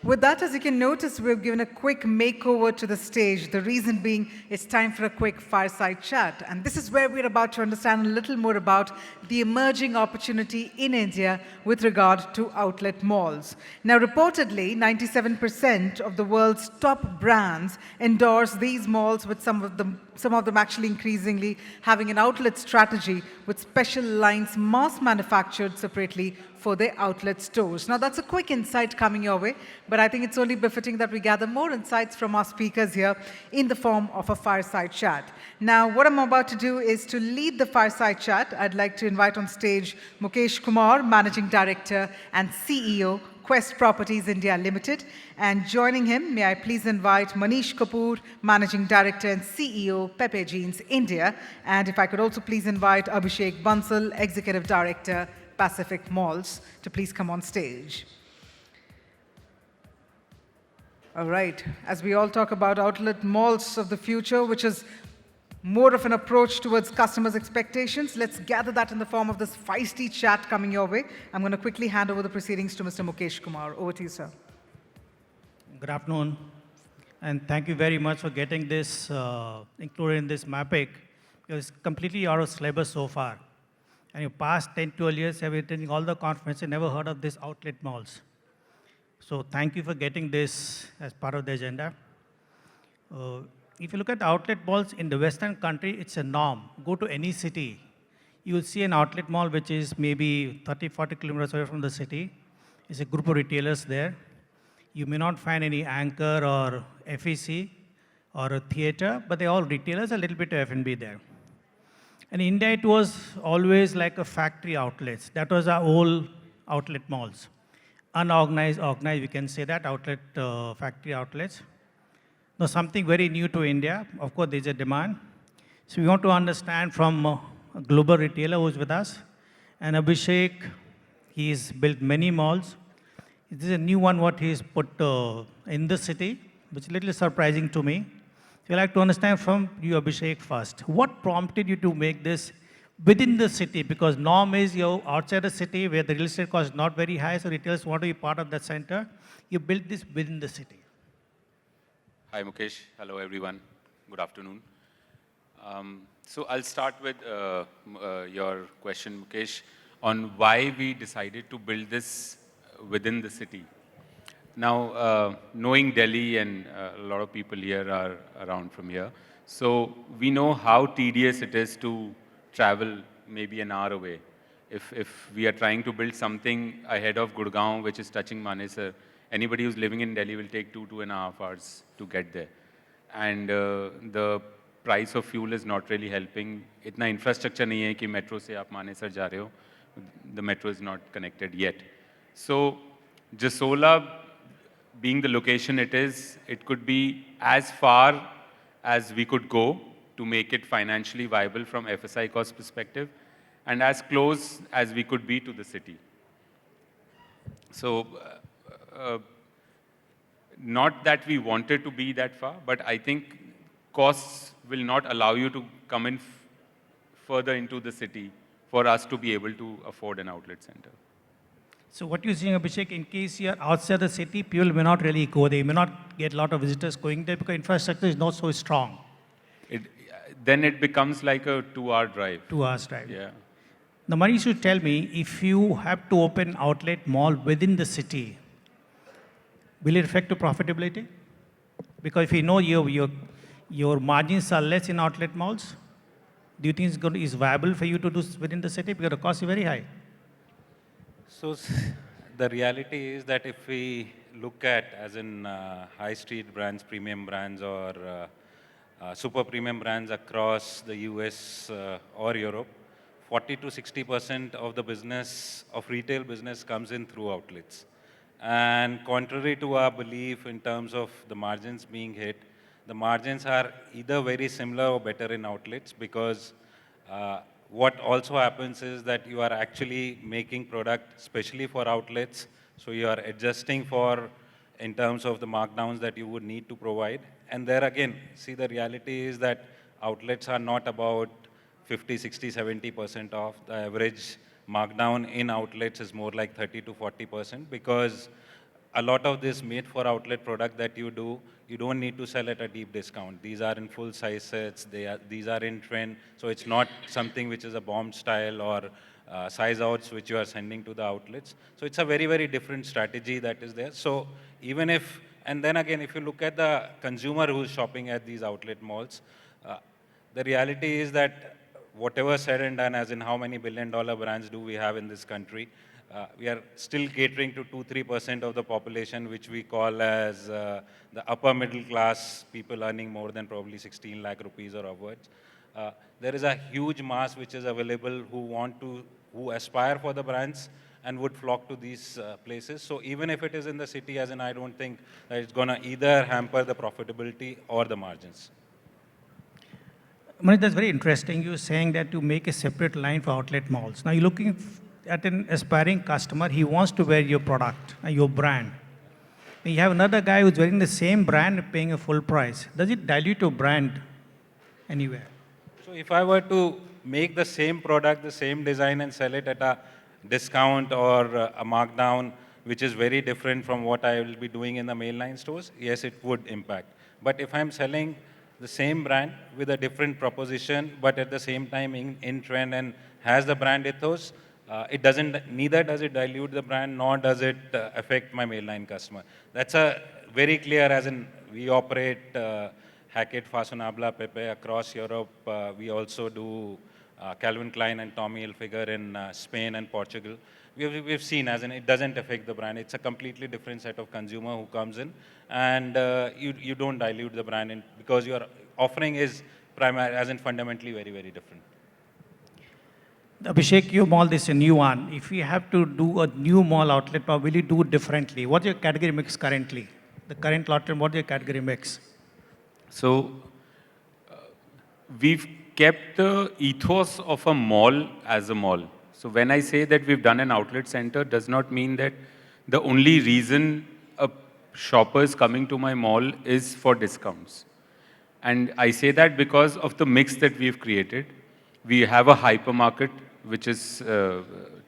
With that, as you can notice, we've given a quick makeover to the stage. The reason being, it's time for a quick fireside chat. And this is where we're about to understand a little more about the emerging opportunity in India with regard to outlet malls. Now, reportedly, 97% of the world's top brands endorse these malls, with some of them actually increasingly having an outlet strategy with special lines mass manufactured separately for their outlet stores. Now, that's a quick insight coming your way, but I think it's only befitting that we gather more insights from our speakers here in the form of a fireside chat. Now, what I'm about to do is to lead the fireside chat. I'd like to invite on stage Mukesh Kumar, Managing Director and CEO, Quest Properties India Limited. And joining him, may I please invite Manish Kapoor, Managing Director and CEO, Pepe Jeans India. And if I could also please invite Abhishek Bansal, Executive Director, Pacific Malls, to please come on stage. All right, as we all talk about outlet malls of the future, which is more of an approach towards customers' expectations, let's gather that in the form of this feisty chat coming your way. I'm going to quickly hand over the proceedings to Mr. Mukesh Kumar. Over to you, sir. Good afternoon, and thank you very much for getting this included in this MAPIC. It's completely out of syllabus so far. And you past 10, 12 years, have attending all the conferences, never heard of this outlet malls. So thank you for getting this as part of the agenda. If you look at outlet malls in the Western country, it's a norm. Go to any city, you will see an outlet mall which is maybe 30, 40 kilometers away from the city. It's a group of retailers there. You may not find any anchor or FEC or a theater, but they're all retailers, a little bit of F&B there. And in India, it was always like a factory outlets. That was our old outlet malls. Unorganized, organized, we can say that, outlet, factory outlets. Now, something very new to India. Of course, there's a demand. So we want to understand from a global retailer who's with us. And Abhishek, he's built many malls. This is a new one what he's put in the city, which is a little surprising to me. So I'd like to understand from you, Abhishek, first. What prompted you to make this within the city? Because norm is you're outside the city where the real estate cost is not very high, so retailers want to be part of that center. You built this within the city. Hi, Mukesh. Hello, everyone. Good afternoon. So I'll start with your question, Mukesh, on why we decided to build this within the city. Now, knowing Delhi and a lot of people here are around from here, so we know how tedious it is to travel maybe an hour away. If we are trying to build something ahead of Gurgaon, which is touching Manesar, anybody who's living in Delhi will take 2.5 hours to get there. And the price of fuel is not really helping. Itna infrastructure nahi hai ki metro se aap Manesar ja rahe ho. The metro is not connected yet. So Jasola, being the location it is, it could be as far as we could go to make it financially viable from FSI cost perspective, and as close as we could be to the city. So, not that we wanted to be that far, but I think costs will not allow you to come in further into the city for us to be able to afford an outlet center. So what you're saying, Abhishek, in case you're outside the city, people may not really go there. You may not get a lot of visitors going there because infrastructure is not so strong. Then it becomes like a 2-hour drive. 2 hours drive. Yeah. Now, Manish, you tell me, if you have to open outlet mall within the city, will it affect your profitability? Because if you know your margins are less in outlet malls, do you think it's viable for you to do within the city? Because the cost is very high. So the reality is that if we look at, as in high street brands, premium brands, or super premium brands across the US or Europe, 40 to 60% of the business, of retail business, comes in through outlets. And contrary to our belief in terms of the margins being hit, the margins are either very similar or better in outlets, because what also happens is that you are actually making product especially for outlets. So you are adjusting for, in terms of the markdowns that you would need to provide. And there again, see, the reality is that outlets are not about 50, 60, 70% off. The average markdown in outlets is more like 30 to 40%, because a lot of this made for outlet product that you do, you don't need to sell at a deep discount. These are in full size sets, these are in trend, so it's not something which is a bomb style or size outs which you are sending to the outlets. So it's a very, very different strategy that is there. So even if, and then again, if you look at the consumer who's shopping at these outlet malls, the reality is that whatever said and done, as in how many billion-dollar brands do we have in this country, we are still catering to 2-3% of the population, which we call as the upper middle class, people earning more than probably 16 lakh rupees or upwards. There is a huge mass which is available who aspire for the brands and would flock to these places. So even if it is in the city, as in I don't think that it's going to either hamper the profitability or the margins. Manoj, that's very interesting. You're saying that to make a separate line for outlet malls. Now you're looking at an aspiring customer. He wants to wear your product, your brand. And you have another guy who's wearing the same brand, paying a full price. Does it dilute your brand anywhere? So if I were to make the same product, the same design, and sell it at a discount or a markdown, which is very different from what I will be doing in the mainline stores, yes, it would impact. But if I'm selling the same brand with a different proposition, but at the same time in trend and has the brand ethos, neither does it dilute the brand, nor does it affect my mainline customer. That's a very clear, as in we operate Hackett, Façonnable, Pepe across Europe. We also do Calvin Klein and Tommy Hilfiger in Spain and Portugal. We've seen, as in it doesn't affect the brand. It's a completely different set of consumer who comes in, and you don't dilute the brand because your offering is as in fundamentally very, very different. Abhishek, your mall is a new one. If you have to do a new mall outlet, will you do it differently? What's your category mix currently? The current outlet, what's your category mix? So we've kept the ethos of a mall as a mall. So when I say that we've done an outlet center, does not mean that the only reason a shopper is coming to my mall is for discounts. And I say that because of the mix that we've created. We have a hypermarket, which is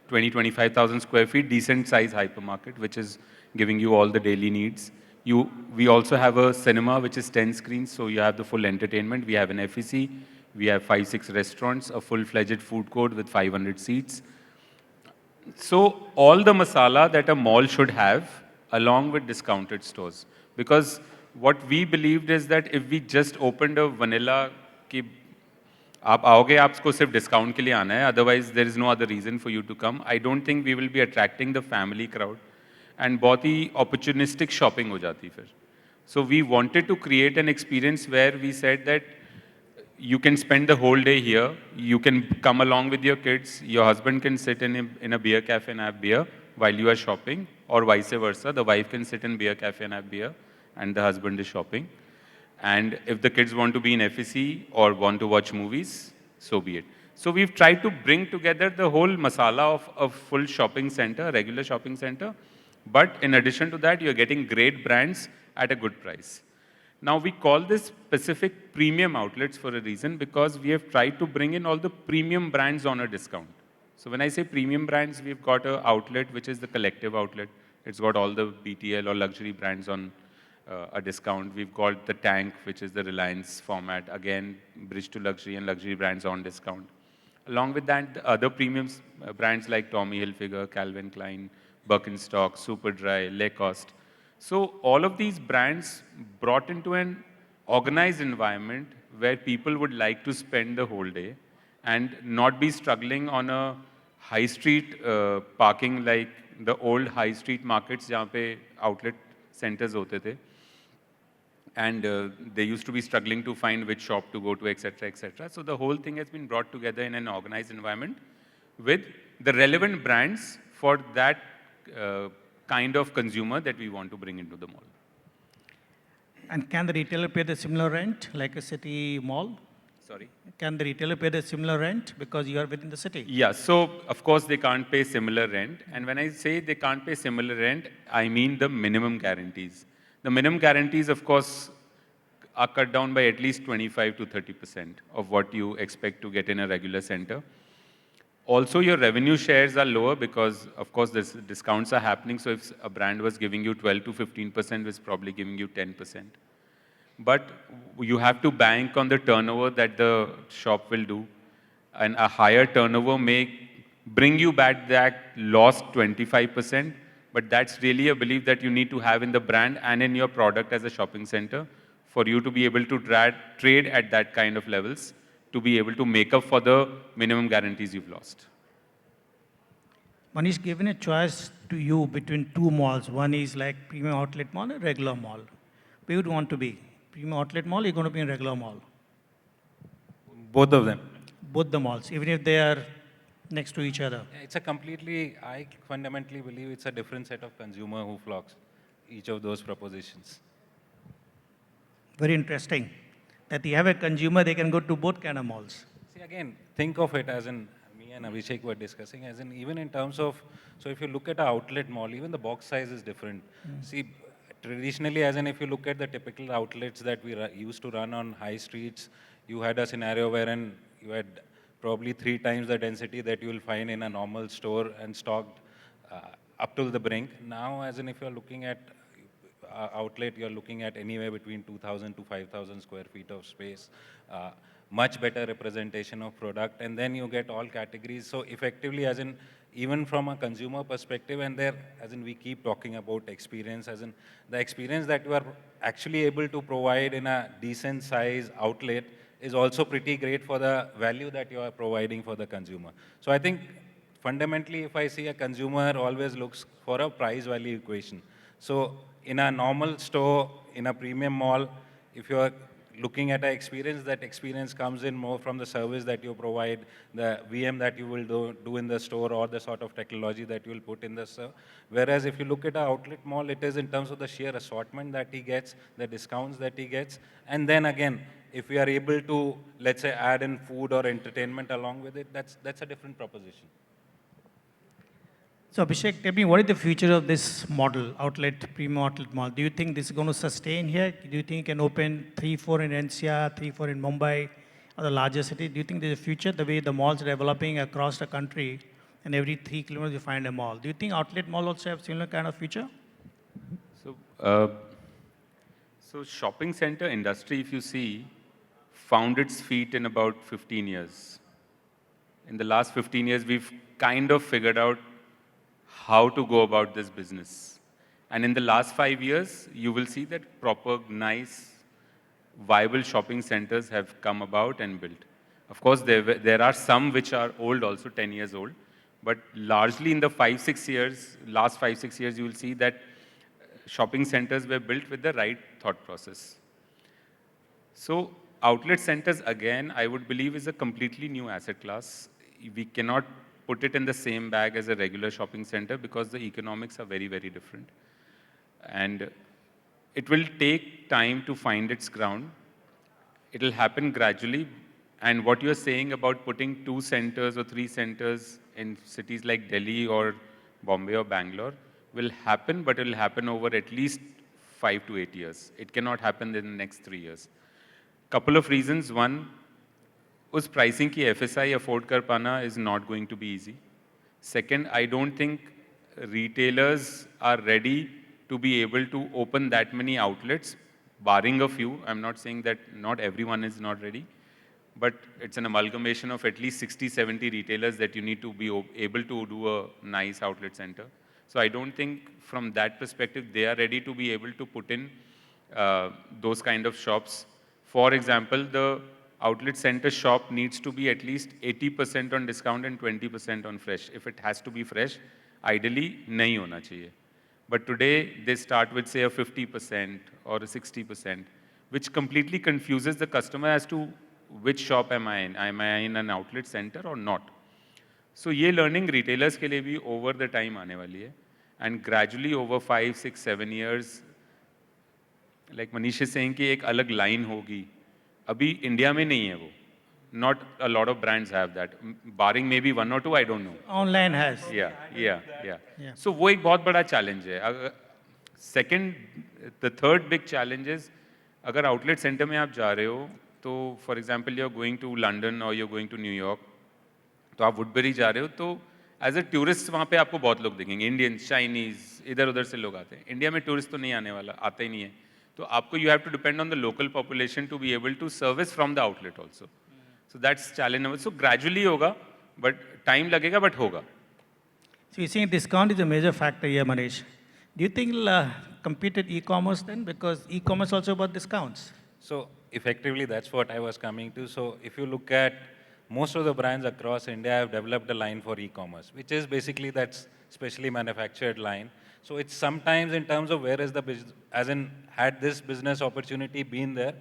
25,000 square feet, decent size hypermarket, which is giving you all the daily needs. We also have a cinema, which is 10 screens, so you have the full entertainment. We have an FEC. We have 5-6 restaurants, a full-fledged food court with 500 seats. So all the masala that a mall should have, along with discounted stores. Because what we believed is that if we just opened a vanilla, ki, आप आओगे आपको सिर्फ discount के लिए आना है, otherwise there is no other reason for you to come. I don't think we will be attracting the family crowd. And बहुत ही opportunistic shopping हो जाती फिर. So we wanted to create an experience where we said that you can spend the whole day here. You can come along with your kids. Your husband can sit in a beer cafe and have beer while you are shopping, or vice versa. The wife can sit in beer cafe and have beer, and the husband is shopping. And if the kids want to be in FEC or want to watch movies, so be it. So we've tried to bring together the whole masala of a full shopping center, regular shopping center. But in addition to that, you're getting great brands at a good price. Now, we call this specific premium outlets for a reason, because we have tried to bring in all the premium brands on a discount. So when I say premium brands, we've got an outlet, which is the collective outlet. It's got all the BTL or luxury brands on a discount. We've got the Tank, which is the Reliance format. Again, bridge to luxury and luxury brands on discount. Along with that, the other premium brands like Tommy Hilfiger, Calvin Klein, Birkenstock, Superdry, Lacoste. So all of these brands brought into an organized environment where people would like to spend the whole day and not be struggling on a high street parking like the old high street markets जहाँ पे outlet centers होते थे. And they used to be struggling to find which shop to go to, etc., etc. So the whole thing has been brought together in an organized environment with the relevant brands for that kind of consumer that we want to bring into the mall. And can the retailer pay the similar rent like a city mall? Sorry? Can the retailer pay the similar rent because you are within the city? Yeah, so of course they can't pay similar rent. And when I say they can't pay similar rent, I mean the minimum guarantees. The minimum guarantees, of course, are cut down by at least 25 to 30% of what you expect to get in a regular center. Also, your revenue shares are lower because, of course, this discounts are happening. So if a brand was giving you 12 to 15%, it's probably giving you 10%. But you have to bank on the turnover that the shop will do. And a higher turnover may bring you back that lost 25%, but that's really a belief that you need to have in the brand and in your product as a shopping center for you to be able to trade at that kind of levels to be able to make up for the minimum guarantees you've lost. Manish, given a choice to you between two malls, one is like premium outlet mall and regular mall. Where would you want to be? Premium outlet mall, you're going to be in regular mall. Both of them. Both the malls, even if they are next to each other. It's a completely, I fundamentally believe it's a different set of consumer who flocks each of those propositions. Very interesting. That you have a consumer, they can go to both kind of malls. See, again, think of it as in, me and Abhishek were discussing, as in even in terms of, so if you look at an outlet mall, even the box size is different. See, traditionally, as in if you look at the typical outlets that we used to run on high streets, you had a scenario wherein you had probably 3 times the density that you will find in a normal store and stocked up to the brink. Now, as in if you're looking at outlet, you're looking at anywhere between 2,000 to 5,000 square feet of space, much better representation of product, and then you get all categories. So effectively, as in even from a consumer perspective, and there, as in we keep talking about experience, as in the experience that you are actually able to provide in a decent size outlet is also pretty great for the value that you are providing for the consumer. So I think fundamentally, if I see a consumer always looks for a price value equation. So in a normal store, in a premium mall, if you're looking at an experience, that experience comes in more from the service that you provide, the VM that you will do in the store, or the sort of technology that you will put in the store. Whereas if you look at an outlet mall, it is in terms of the sheer assortment that he gets, the discounts that he gets. And then again, if we are able to, let's say, add in food or entertainment along with it, that's a different proposition. So Abhishek, tell me, what is the future of this model, premium outlet mall? Do you think this is going to sustain here? Do you think you can open 3, 4 in NCR, 3, 4 in Mumbai, or the larger city? Do you think there's a future, the way the malls are developing across the country, and every 3 kilometers you find a mall? Do you think outlet mall also have similar kind of future? So shopping center industry, if you see, found its feet in about 15 years. In the last 15 years, we've kind of figured out how to go about this business. And in the last 5 years, you will see that proper, nice, viable shopping centers have come about and built. Of course, there are some which are old also, 10 years old. But largely in the last 5, 6 years, you will see that shopping centers were built with the right thought process. So outlet centers, again, I would believe is a completely new asset class. We cannot put it in the same bag as a regular shopping center because the economics are very, very different. And it will take time to find its ground. It will happen gradually. And what you're saying about putting 2 centers or 3 centers in cities like Delhi or Bombay or Bangalore will happen, but it will happen over at least 5 to 8 years. It cannot happen in the next 3 years. Couple of reasons. One, उस pricing की FSI afford कर पाना is not going to be easy. Second, I don't think retailers are ready to be able to open that many outlets, barring a few. I'm not saying that not everyone is not ready, but it's an amalgamation of at least 60, 70 retailers that you need to be able to do a nice outlet center. So I don't think from that perspective, they are ready to be able to put in those kind of shops. For example, the outlet center shop needs to be at least 80% on discount and 20% on fresh. If it has to be fresh, ideally, nahi hona chahiye. But today, they start with, say, a 50% or a 60%, which completely confuses the customer as to which shop am I in? Am I in an outlet center or not? So ये learning retailers के लिए भी over the time आने वाली है. And gradually over 5, 6, 7 years, like Manish is saying कि एक अलग line होगी. अभी इंडिया में नहीं है वो. Not a lot of brands have that. Barring maybe 1 or 2, I don't know. Online has. Yeah. So वो एक बहुत बड़ा challenge है. Second, the third big challenge is अगर outlet center में आप जा रहे हो, तो for example you're going to London or you're going to New York, तो आप वुडबरी जा रहे हो तो एज अ टूरिस्ट वहाँ पे आपको बहुत लोग दिखेंगे, इंडियंस, चाइनीज, इधर उधर से लोग आते हैं। इंडिया में टूरिस्ट तो नहीं आने वाला, आता ही नहीं है। तो आपको you have to depend on the local population to be able to service from the outlet also. So that's challenge number. So gradually होगा, बट टाइम लगेगा, बट होगा। So you're saying discount is a major factor here, Manish. Do you think it'll compete with e-commerce then? Because e-commerce also about discounts. So effectively, that's what I was coming to. So if you look at most of the brands across India have developed a line for e-commerce, which is basically that's specially manufactured line. So it's sometimes in terms of where is the business, as in had this business opportunity been there,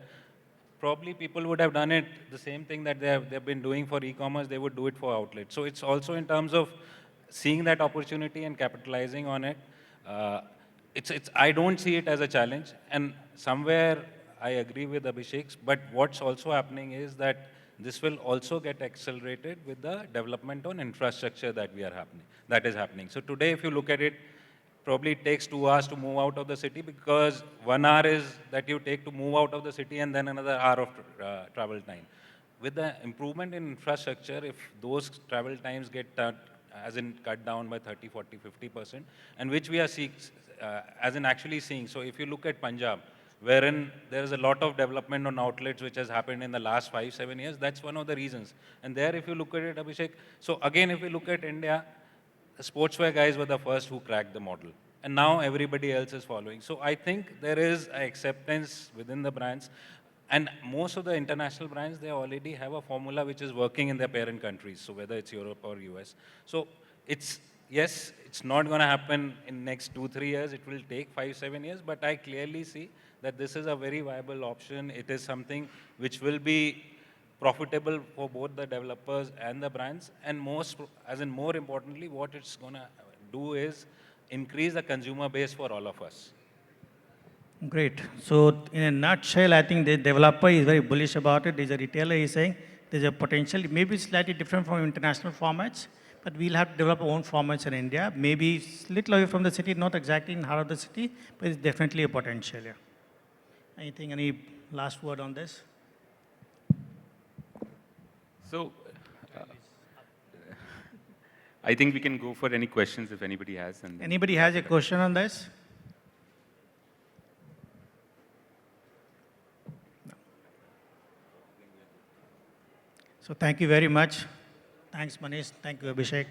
probably people would have done it the same thing that they've been doing for e-commerce, they would do it for outlets. So it's also in terms of seeing that opportunity and capitalizing on it. Uh, I don't see it as a challenge. And somewhere I agree with Abhishek, but what's also happening is that this will also get accelerated with the development on infrastructure that is happening. So today, if you look at it, probably it takes 2 hours to move out of the city because 1 hour is that you take to move out of the city and then another hour of travel time. With the improvement in infrastructure, if those travel times get as in cut down by 30, 40, 50%, and which we are as in actually seeing. So if you look at Punjab, wherein there is a lot of development on outlets which has happened in the last 5, 7 years, that's one of the reasons. And there, if you look at it, Abhishek, so again, if we look at India, the sportswear guys were the first who cracked the model. And now everybody else is following. So I think there is an acceptance within the brands. And most of the international brands, they already have a formula which is working in their parent countries. So whether it's Europe or US. So it's, yes, it's not going to happen in next 2, 3 years. It will take 5, 7 years. But I clearly see that this is a very viable option. It is something which will be profitable for both the developers and the brands. And as in more importantly, what it's going to do is increase the consumer base for all of us. Great. So in a nutshell, I think the developer is very bullish about it. There's a retailer is saying there's a potential, maybe slightly different from international formats, but we'll have to develop our own formats in India. Maybe it's little away from the city, not exactly in heart of the city, but it's definitely a potential. Yeah. Any last word on this? So, I think we can go for any questions if anybody has. And Anybody has a question on this? No. So thank you very much. Thanks, Manish. Thank you, Abhishek.